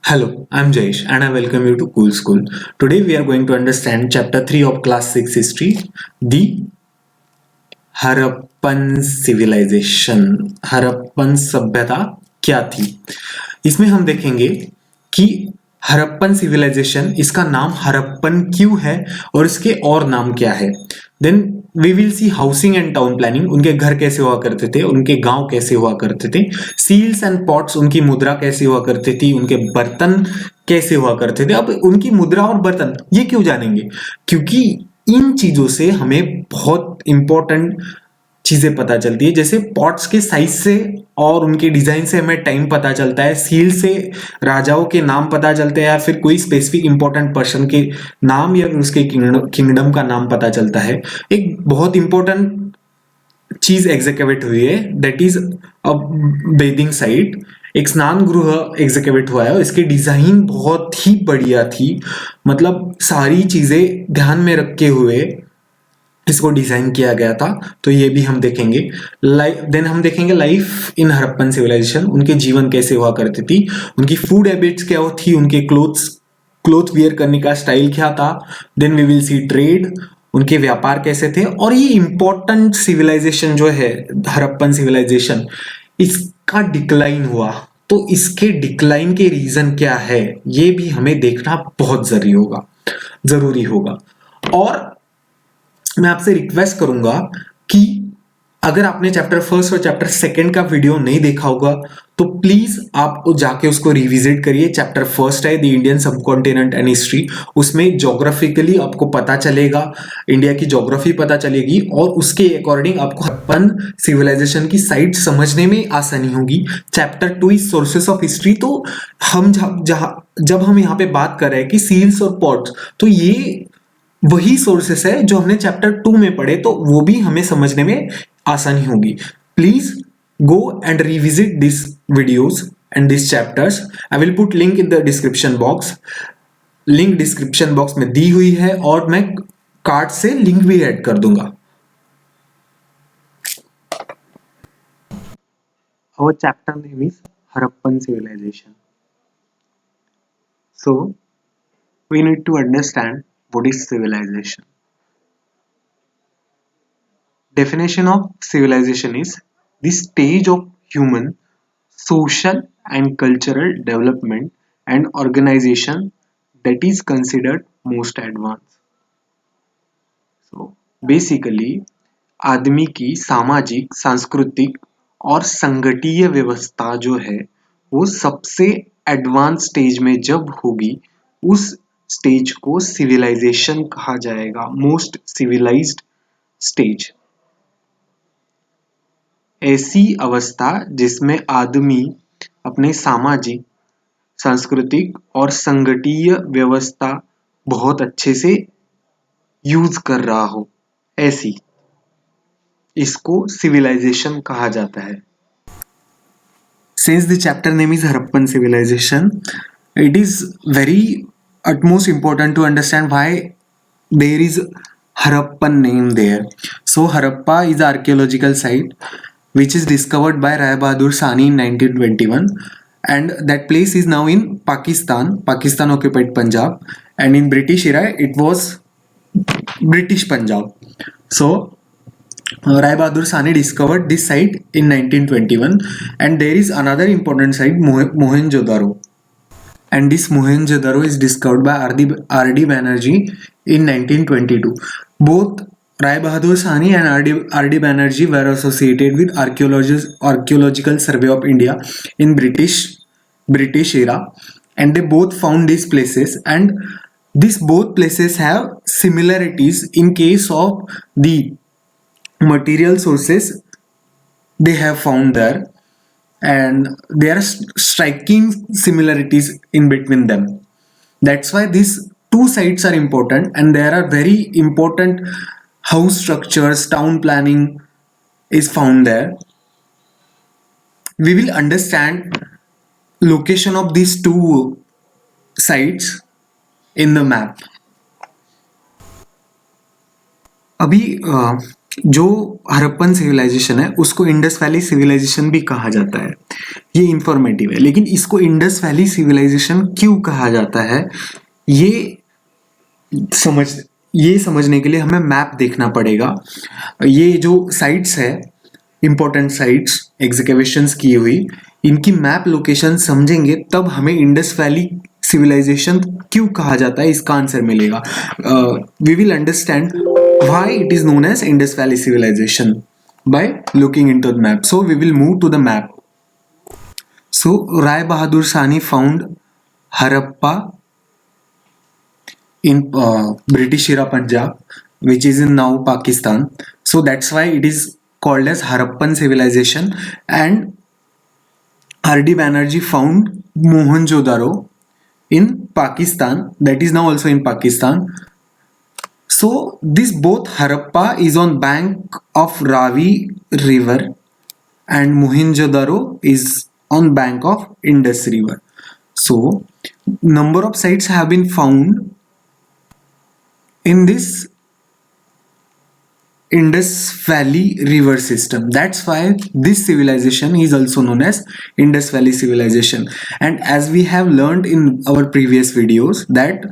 Hello, I'm Jayesh and I welcome you to Cool School. Today we are going to understand chapter 3 of class 6 history, the Harappan civilization. Harappan सभ्यता क्या थी? इसमें हम देखेंगे कि Harappan civilisation, इसका नाम हड़प्पन क्यों है और इसके और नाम क्या है। Then we will see housing and town planning, उनके घर कैसे हुआ करते थे, उनके गांव कैसे हुआ करते थे, सील्स एंड पॉट्स, उनकी मुद्रा कैसे हुआ करती थी, उनके बर्तन कैसे हुआ करते थे। अब उनकी मुद्रा और बर्तन ये क्यों जानेंगे? क्योंकि इन चीजों से हमें बहुत इंपॉर्टेंट चीजें पता चलती है। जैसे पॉट्स के साइज से और उनके डिजाइन से हमें टाइम पता चलता है, सील से राजाओं के नाम पता चलते हैं या फिर कोई स्पेसिफिक इंपॉर्टेंट पर्सन के नाम या फिर उसके किंगडम का नाम पता चलता है। एक बहुत इंपॉर्टेंट चीज एग्जीक्यूट हुई है, that is a bathing site. एक स्नान गृह एग्जीक्यूट हुआ है, इसकी डिजाइन बहुत ही बढ़िया थी। मतलब सारी चीजें ध्यान में रखे हुए इसको डिजाइन किया गया था। तो ये भी हम देखेंगे। देन हम देखेंगे लाइफ इन हड़प्पन सिविलाइजेशन, उनके जीवन कैसे हुआ करती थी, उनकी फूड हैबिट्स क्या थी, उनके क्लोथ वियर करने का स्टाइल क्या था। Then we will see trade, उनके व्यापार कैसे थे। और ये इंपॉर्टेंट सिविलाइजेशन जो है हड़प्पन सिविलाइजेशन, इसका डिक्लाइन हुआ। तो इसके डिक्लाइन के रीजन क्या है ये भी हमें देखना बहुत जरूरी होगा। और मैं आपसे रिक्वेस्ट करूंगा कि अगर आपने चैप्टर फर्स्ट और चैप्टर सेकंड का वीडियो नहीं देखा होगा तो प्लीज आप जाके उसको रिविजिट करिए। चैप्टर फर्स्ट है the Indian subcontinent and history, उसमें ज्योग्राफिकली आपको पता चलेगा, इंडिया की ज्योग्राफी पता चलेगी और उसके अकॉर्डिंग आपको हड़प्पन सिविलाइजेशन की साइट समझने में आसानी होगी। Chapter 2 is sources of history. तो हम जब हम यहाँ पे बात कर रहे हैं कि सील्स और पॉट्स, तो ये वही सोर्सेस है जो हमने चैप्टर 2 में पढ़े, तो वो भी हमें समझने में आसानी होगी। Please go and revisit this videos and this chapters. I will put link in the description box. Link description box में दी हुई है और मैं कार्ड से लिंक भी ऐड कर दूंगा। Our chapter name is Harappan civilization. So we need to understand what is civilization. Definition of civilization is the stage of human social and cultural development and organization that is considered most advanced. So basically आदमी की सामाजिक, सांस्कृतिक और संगठीय व्यवस्था जो है वो सबसे एडवांस स्टेज में जब होगी उस स्टेज को सिविलाइजेशन कहा जाएगा, मोस्ट सिविलाइज्ड स्टेज। ऐसी अवस्था जिसमें आदमी अपने सामाजिक, सांस्कृतिक और संगठीय व्यवस्था बहुत अच्छे से यूज कर रहा हो, ऐसी, इसको सिविलाइजेशन कहा जाता है। Since the chapter name is Harappan civilization, it is very utmost important to understand why there is Harappan name there. So Harappa is an archaeological site which is discovered by Rai Bahadur Sani in 1921, and that place is now in Pakistan. Pakistan occupied Punjab, and in British era it was British Punjab. So Rai Bahadur Sani discovered this site in 1921, and there is another important site, Mohenjo-daro, and this Mohenjo-daro is discovered by R.D. Banerjee in 1922. Both Rai Bahadur Sani and R.D. Banerjee were associated with Archaeological Survey of India in British era, and they both found these places, and these both places have similarities in case of the material sources they have found there, and there are striking similarities in between them. That's why these two sites are important, and there are very important house structures, town planning is found there. We will understand location of these two sites in the map. अभी जो Harappan civilisation है उसको Indus valley civilisation भी कहा जाता है। ये informative है, लेकिन इसको इंडस वैली सिविलाइजेशन क्यों कहा जाता है ये समझ ये समझने के लिए हमें मैप देखना पड़ेगा। ये जो साइट्स है, इंपॉर्टेंट साइट्स एग्जीक्यूशंस की हुई, इनकी मैप लोकेशन समझेंगे तब हमें इंडस वैली सिविलाइजेशन क्यों कहा जाता है इसका आंसर मिलेगा। We will understand why it is known as Indus valley civilization by looking into the map. So we will move to the map. So Rai Bahadur Sahni found Harappa in British era Punjab, which is in now Pakistan. So that's why it is called as Harappan civilization. And R.D. Banerjee found Mohenjo-daro in Pakistan, that is now also in Pakistan. So this both Harappa is on bank of Ravi river and Mohenjo-daro is on bank of Indus river. So number of sites have been found in this Indus Valley river system. That's why this civilization is also known as Indus Valley civilization. And as we have learned in our previous videos that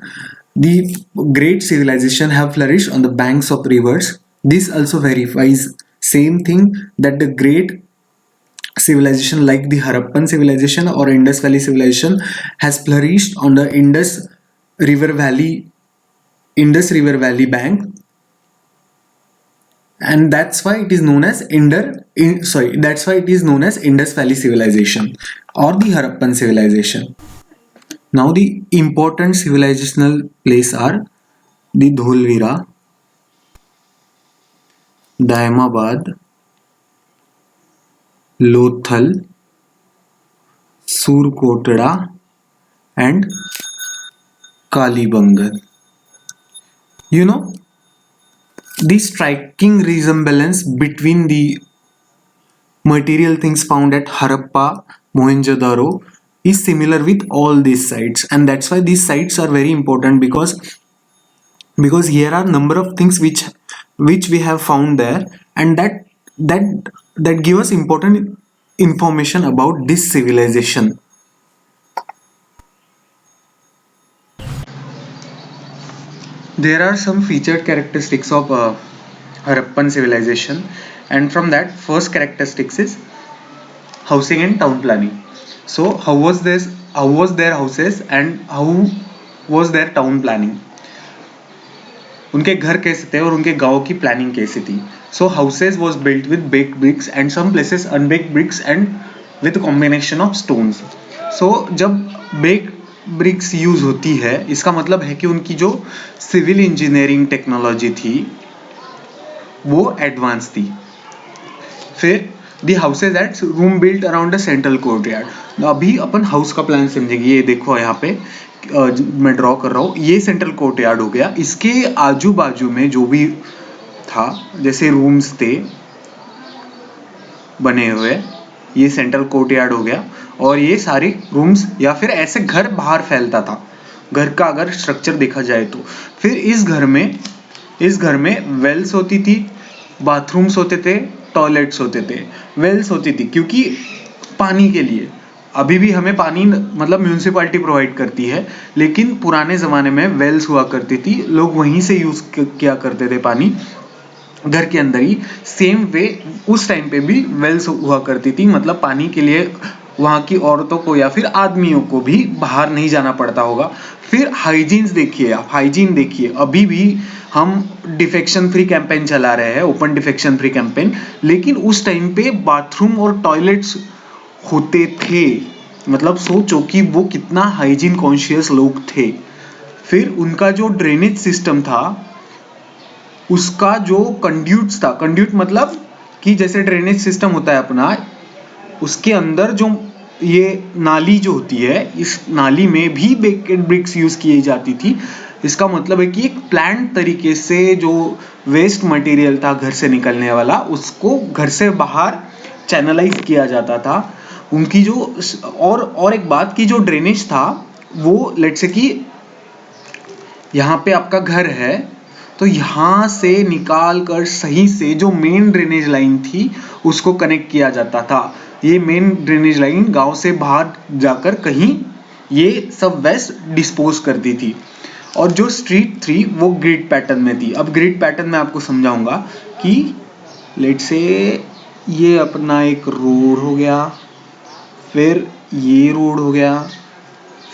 the great civilization have flourished on the banks of rivers, this also verifies same thing, that the great civilization like the Harappan civilization or Indus Valley civilization has flourished on the Indus River Valley bank, and that's why it is known as that's why it is known as Indus Valley civilization or the Harappan civilization. Now the important civilizational place are the Dholvira, Daimabad, Lothal, Surkotda and Kalibangan. You know, the striking resemblance between the material things found at Harappa, Mohenjo-daro is similar with all these sites, and that's why these sites are very important because here are number of things which we have found there, and that give us important information about this civilization. There are some featured characteristics of Harappan civilization, and from that first characteristics is housing and town planning. So how was their houses and how was their town planning? उनके घर कैसे थे और उनके गांव की planning कैसी थी? So houses was built with baked bricks and some places unbaked bricks and with combination of stones. So जब baked ब्रिक्स यूज होती है इसका मतलब है कि उनकी जो सिविल इंजीनियरिंग टेक्नोलॉजी थी वो एडवांस थी। फिर the houses at room built around a central courtyard. अभी अपन हाउस का प्लान समझेंगे। ये देखो यहाँ पे मैं ड्रॉ कर रहा हूँ, ये सेंट्रल कोर्टयार्ड हो गया। इसके आजू बाजू में जो भी था जैसे रूम्स थे बने हुए, ये सेंट्रल कोर्टयार्ड हो गया। और ये सारे रूम्स या फिर ऐसे घर बाहर फैलता था घर का अगर स्ट्रक्चर देखा जाए तो। फिर इस घर में वेल्स होती थी, बाथरूम्स होते थे, टॉयलेट्स होते थे। वेल्स होती थी क्योंकि पानी के लिए, अभी भी हमें पानी मतलब म्यूनिसिपैलिटी प्रोवाइड करती है, लेकिन पुराने ज़माने में वेल्स हुआ करती थी, लोग वहीं से यूज़ किया करते थे पानी घर के अंदर ही। सेम वे उस टाइम पे भी वेल्स हुआ करती थी, मतलब पानी के लिए वहाँ की औरतों को या फिर आदमियों को भी बाहर नहीं जाना पड़ता होगा। फिर हाइजीन्स देखिए आप, हाइजीन देखिए, अभी भी हम डिफेक्शन फ्री कैंपेन चला रहे हैं, ओपन डिफेक्शन फ्री कैंपेन, लेकिन उस टाइम पे बाथरूम और टॉयलेट्स होते थे। मतलब सोचो कि वो कितना हाइजीन कॉन्शियस लोग थे। फिर उनका जो ड्रेनेज सिस्टम था, उसका जो कंड्यूट्स था, कंड्यूट मतलब कि जैसे ड्रेनेज सिस्टम होता है अपना, उसके अंदर जो ये नाली जो होती है, इस नाली में भी बेकेड ब्रिक्स यूज की जाती थी। इसका मतलब है कि एक प्लांट तरीके से जो वेस्ट मटेरियल था घर से निकलने वाला, उसको घर से बाहर चैनलाइज किया जाता था। उनकी जो और एक बात की जो ड्रेनेज था वो लेट्स से कि यहाँ पे आपका घर है तो यहाँ से निकाल कर सही से जो मेन ड्रेनेज लाइन थी उसको कनेक्ट किया जाता था। ये मेन ड्रेनेज लाइन गांव से बाहर जाकर कहीं ये सब वेस्ट डिस्पोज करती थी। और जो स्ट्रीट थी वो ग्रिड पैटर्न में थी। अब ग्रिड पैटर्न में आपको समझाऊंगा कि लेट से ये अपना एक रोड हो गया, फिर ये रोड हो गया,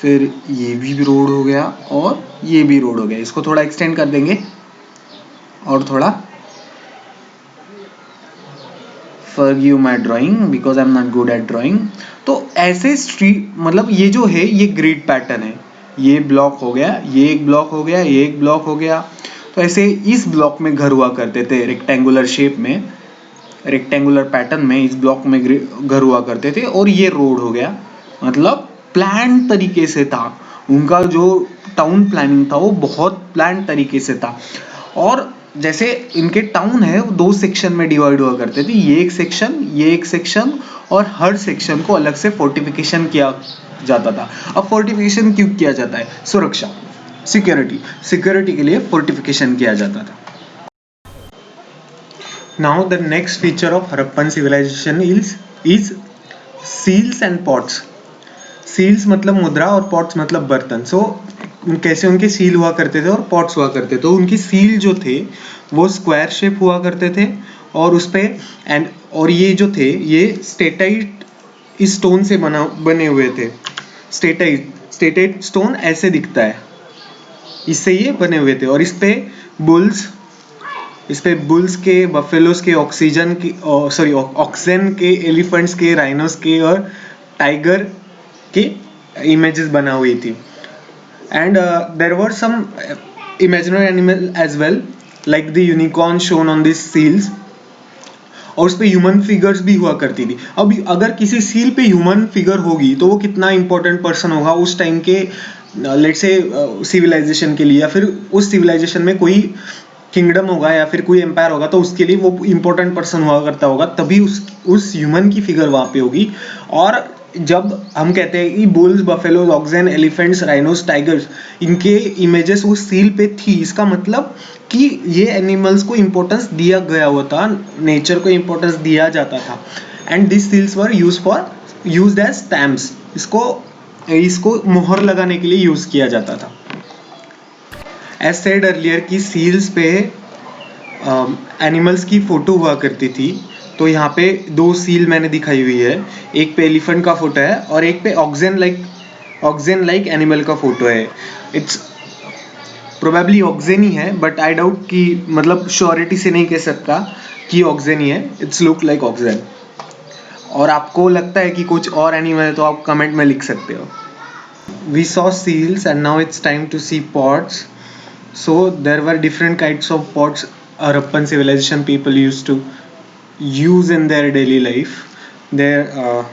फिर ये भी रोड हो गया और ये भी रोड हो गया। इसको थोड़ा एक्सटेंड कर देंगे और थोड़ा forgive my drawing because I'm not good at drawing। तो ऐसे स्ट्रीट मतलब ये जो है ये ग्रिड पैटर्न है। ये ब्लॉक हो गया, ये एक ब्लॉक हो गया, ये एक ब्लॉक हो गया। तो ऐसे इस ब्लॉक में घर हुआ करते थे रेक्टेंगुलर शेप में, रेक्टेंगुलर पैटर्न में इस ब्लॉक में घर हुआ करते थे। और ये रोड हो गया, मतलब प्लान तरीके से था उनका जो टाउन प्लानिंग था वो बहुत प्लान तरीके से था। और जैसे इनके टाउन है वो 2 सेक्शन में डिवाइड हुआ करते थे, ये एक सेक्शन और हर सेक्शन को अलग से फोर्टिफिकेशन किया जाता था। अब फोर्टिफिकेशन क्यों किया जाता है? सुरक्षा, सिक्योरिटी के लिए फोर्टिफिकेशन किया जाता था। Now the next feature of Harappan civilization is seals and pots। Seals मतलब मुद्रा और पॉट्स मतलब बर्तन। सो कैसे उनके सील हुआ करते थे और पॉट्स हुआ करते थे। तो उनकी सील जो थे वो स्क्वायर शेप हुआ करते थे और उस पे एंड और ये जो थे ये स्टेटाइट स्टोन से बने हुए थे। स्टेटाइट स्टोन ऐसे दिखता है, इससे ये बने हुए थे। और इस पे बुल्स के, बफेलोस के, ऑक्सन के, एलिफेंट्स के, राइनोस के और टाइगर के इमेजेस बना हुई थी। And there were some imaginary animal as well like the unicorn shown on this seals. और उस पे ह्यूमन फिगर्स भी हुआ करती थी। अब अगर किसी सील पे ह्यूमन फिगर होगी तो वो कितना इंपॉर्टेंट पर्सन होगा उस टाइम के लेट्स से सिविलाइजेशन के लिए, या फिर उस सिविलाइजेशन में कोई किंगडम होगा या फिर कोई एम्पायर होगा तो उसके लिए वो इंपॉर्टेंट पर्सन हुआ करता होगा, तभी उस ह्यूमन की फिगर वहां पे होगी। और जब हम कहते हैं कि bulls, buffaloes, oxen, elephants, rhinos, tigers इनके इमेजेस उस सील पे थी, इसका मतलब कि ये एनिमल्स को इंपॉर्टेंस दिया गया हुआ था, नेचर को इंपॉर्टेंस दिया जाता था। And this seals were used as stamps. इसको मोहर लगाने के लिए यूज किया जाता था। एज सेड अर्लियर की सील्स पे एनिमल्स की फोटो हुआ करती थी। तो यहाँ पे 2 सील मैंने दिखाई हुई है, एक पे एलिफेंट का फोटो है और एक पे ऑक्सन लाइक एनिमल का फोटो है। इट्स प्रोबेबली ऑक्सन ही है, बट आई डाउट कि मतलब श्योरिटी से नहीं कह सकता कि ऑक्सन ही है। It's look like oxen. और आपको लगता है कि कुछ और एनिमल है तो आप कमेंट में लिख सकते हो। We saw seals and now it's time to see pots. So there were different kinds of pots Harappan civilization people used to use in their daily life.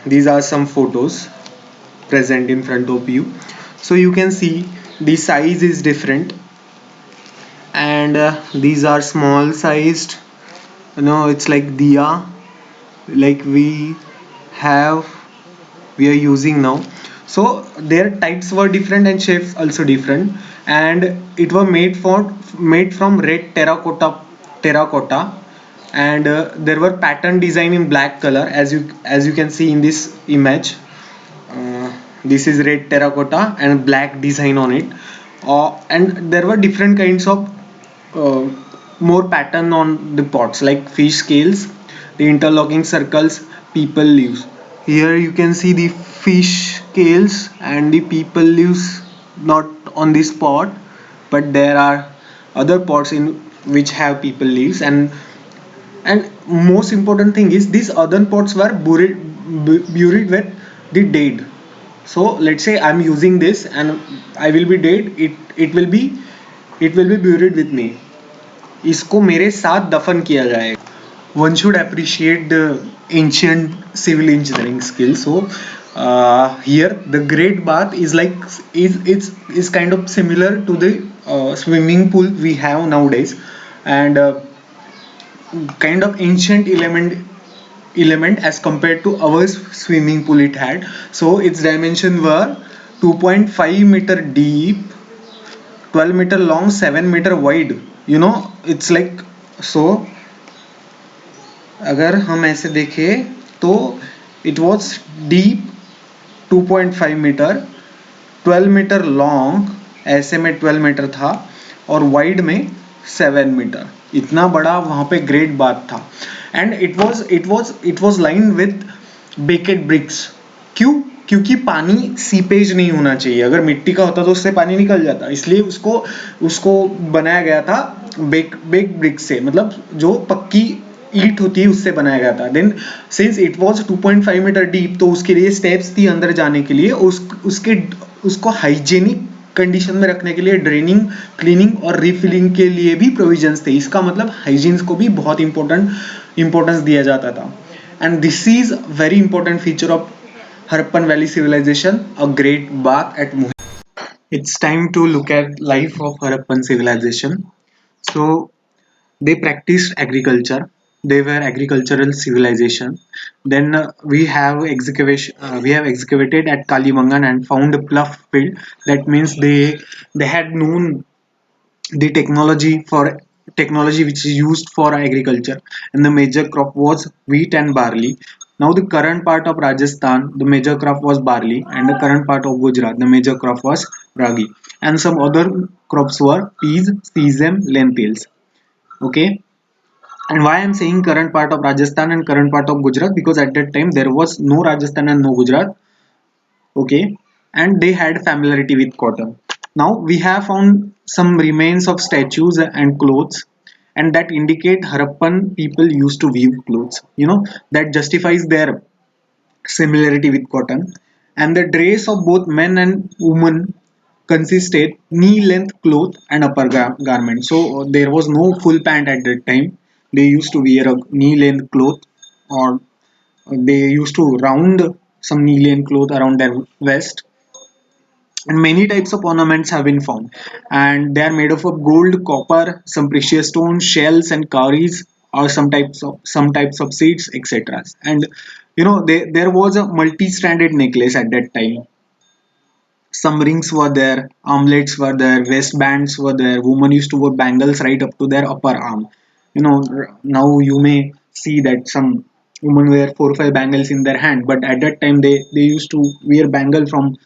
These are some photos present in front of you. So you can see the size is different, and these are small sized. It's like diya, like have we are using now. So their types were different and shapes also different, and it was made from red terracotta. And there were pattern design in black color, as you can see in this image. This is red terracotta and black design on it. And there were different kinds of uh, more pattern on the pots, like fish scales, the interlocking circles, people leaves. Here you can see the fish scales and the people leaves, not on this pot, but there are other pots in which have people leaves. And most important thing is these other pots were buried with the dead. So let's say I'm using this and I will be dead, it will be buried with me. इसको मेरे साथ दफन किया जाएगा. One should appreciate the ancient civil engineering skills. So here the great bath is is kind of similar to the swimming pool we have nowadays, and kind of ancient element as compared to our swimming pool it had. So its dimensions were 2.5 meter deep, 12 meter long, 7 meter wide, it's like so अगर हम ऐसे देखें तो it was deep 2.5 metre, 12 metre long, ऐसे में 12 metre था, और wide में 7 मीटर। इतना बड़ा वहां पे ग्रेट बाथ था। And it was line with baked bricks. क्यों? क्योंकि पानी सीपेज नहीं होना चाहिए। अगर मिट्टी का होता तो उससे पानी निकल जाता, इसलिए उसको उसको बनाया गया था बेक ब्रिक्स से, मतलब जो पक्की ईट होती है उससे बनाया गया था। Then since it was 2.5 metre deep, तो उसके लिए स्टेप्स थी अंदर जाने के लिए, उसको हाइजेनिक कंडीशन में रखने के लिए ड्रेनिंग, क्लीनिंग और रिफिलिंग के लिए भी प्रोविजंस थे। इसका मतलब हाइजीन्स को भी बहुत इंपॉर्टेंस दिया जाता था। And this is very important feature of Harappan Valley civilization, a great bath at Mohey. It's time to look at life of Harappan civilization. So they practiced agriculture. They were agricultural civilization. Then we have excavated at Kalimangan and found a plough field. That means they had known the technology which is used for agriculture, and the major crop was wheat and barley. Now the current part of Rajasthan, the major crop was barley, and the current part of Gujarat, the major crop was ragi, and some other crops were peas, sesame, lentils. Okay. And why I'm saying current part of Rajasthan and current part of Gujarat, because at that time there was no Rajasthan and no Gujarat. Okay. And they had familiarity with cotton. Now we have found some remains of statues and clothes, and that indicate Harappan people used to weave clothes. That justifies their similarity with cotton. And the dress of both men and women consisted knee-length cloth and upper garment. So there was no full pant at that time. They used to wear a knee-length cloth, or they used to round some knee-length cloth around their waist. And many types of ornaments have been found, and they are made up of gold, copper, some precious stones, shells and cowries, or some types of seeds, etc. And there was a multi-stranded necklace at that time. Some rings were there, armlets were there, waistbands were there. Women used to wear bangles right up to their upper arm. Now you may see that some women wear 4 or 5 bangles in their hand, but at that time they used to wear bangle from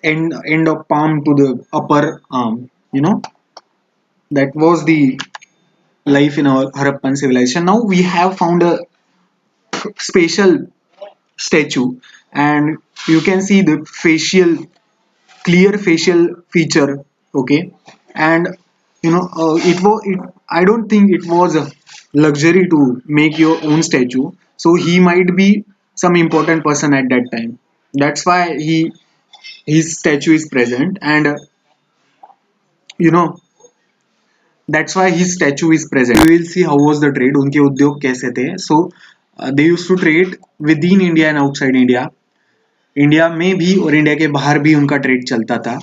end of palm to the upper arm. That was the life in our Harappan civilization. Now we have found a spatial statue, and you can see the clear facial feature. Okay. And I don't think it was a luxury to make your own statue, so he might be some important person at that time. That's why his statue is present. And you know that's why his statue is present. We will see how was the trade, उनके उद्योग कैसे थे. So they used to trade within India and outside India. India में भी और India के बाहर भी उनका ट्रेड चलता था.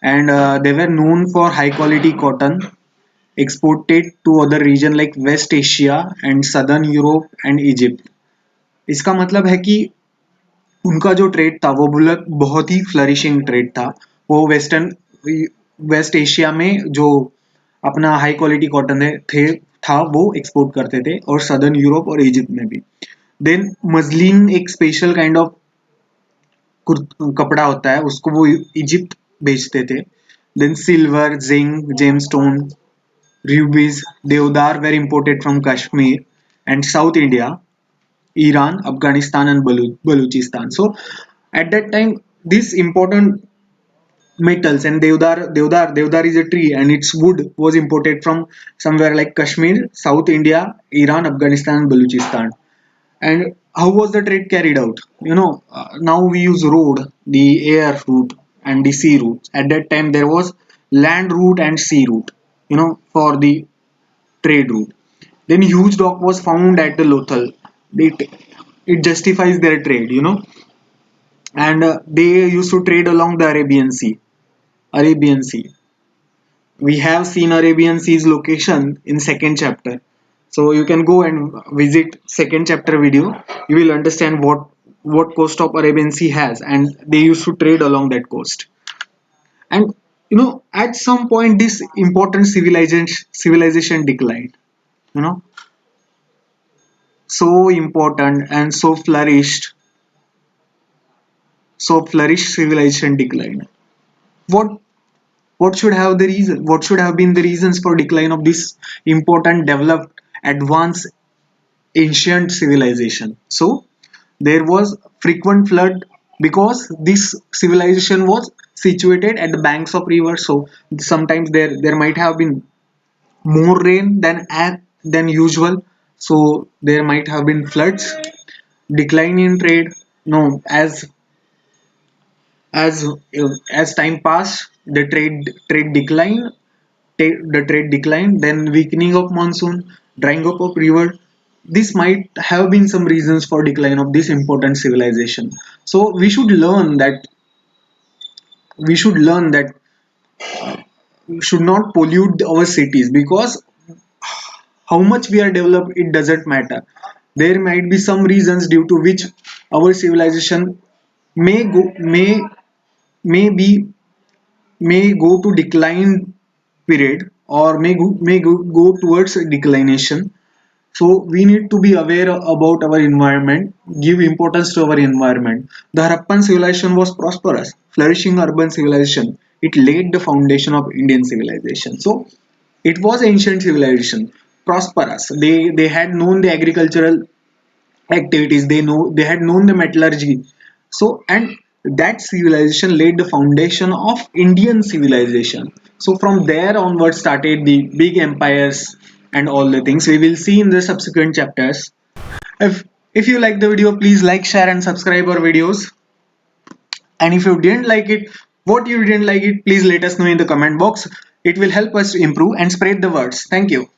And they were known for high quality cotton exported to other region like West Asia and Southern Europe and Egypt. इसका मतलब है कि उनका जो ट्रेड था वो बहुत ही फ्लरिशिंग ट्रेड था. वो वेस्ट एशिया में जो अपना हाई क्वालिटी कॉटन था वो एक्सपोर्ट करते थे, और सदर्न यूरोप और इजिप्ट में भी. देन मजलिन एक स्पेशल काइंड ऑफ कपड़ा होता है, उसको वो इजिप्ट बेचते थे. Then silver, zinc, gemstone, rubies, deodar were imported from Kashmir and South India, Iran, Afghanistan, and Baluchistan. So at that time, these important metals and deodar is a tree, and its wood was imported from somewhere like Kashmir, South India, Iran, Afghanistan, and Baluchistan. And how was the trade carried out? Now we use road, the air route, and the sea route. At that time, there was land route and sea route, for the trade route. Then huge dock was found at the Lothal. It, it justifies their trade, and they used to trade along the Arabian Sea. Arabian Sea. We have seen Arabian Sea's location in second chapter. So you can go and visit second chapter video. You will understand what coast of Arabian Sea has, and they used to trade along that coast. And at some point this important civilization declined, you know so important and so flourished civilization declined. What what should have the reason what should have been the reasons for decline of this important, developed, advanced, ancient civilization? So there was frequent flood because this civilization was situated at the banks of rivers. So sometimes there might have been more rain than usual, so there might have been floods. Decline in trade, no, as time passed, the trade declined, then weakening of monsoon, drying up of river. This might have been some reasons for decline of this important civilization. So we should learn that we should not pollute our cities, because how much we are developed, it doesn't matter. There might be some reasons due to which our civilization may go may be may go to decline period, or may go towards declination. So we need to be aware about our environment, give importance to our environment. The Harappan civilization was prosperous, flourishing urban civilization. It laid the foundation of Indian civilization. So it was ancient civilization, prosperous. They had known the agricultural activities. They had known the metallurgy. So, and that civilization laid the foundation of Indian civilization. So from there onward started the big empires and all the things we will see in the subsequent chapters. If you like the video, please like, share and subscribe our videos. And if you didn't like it, what you didn't like it, please let us know in the comment box. It will help us to improve and spread the words. Thank you.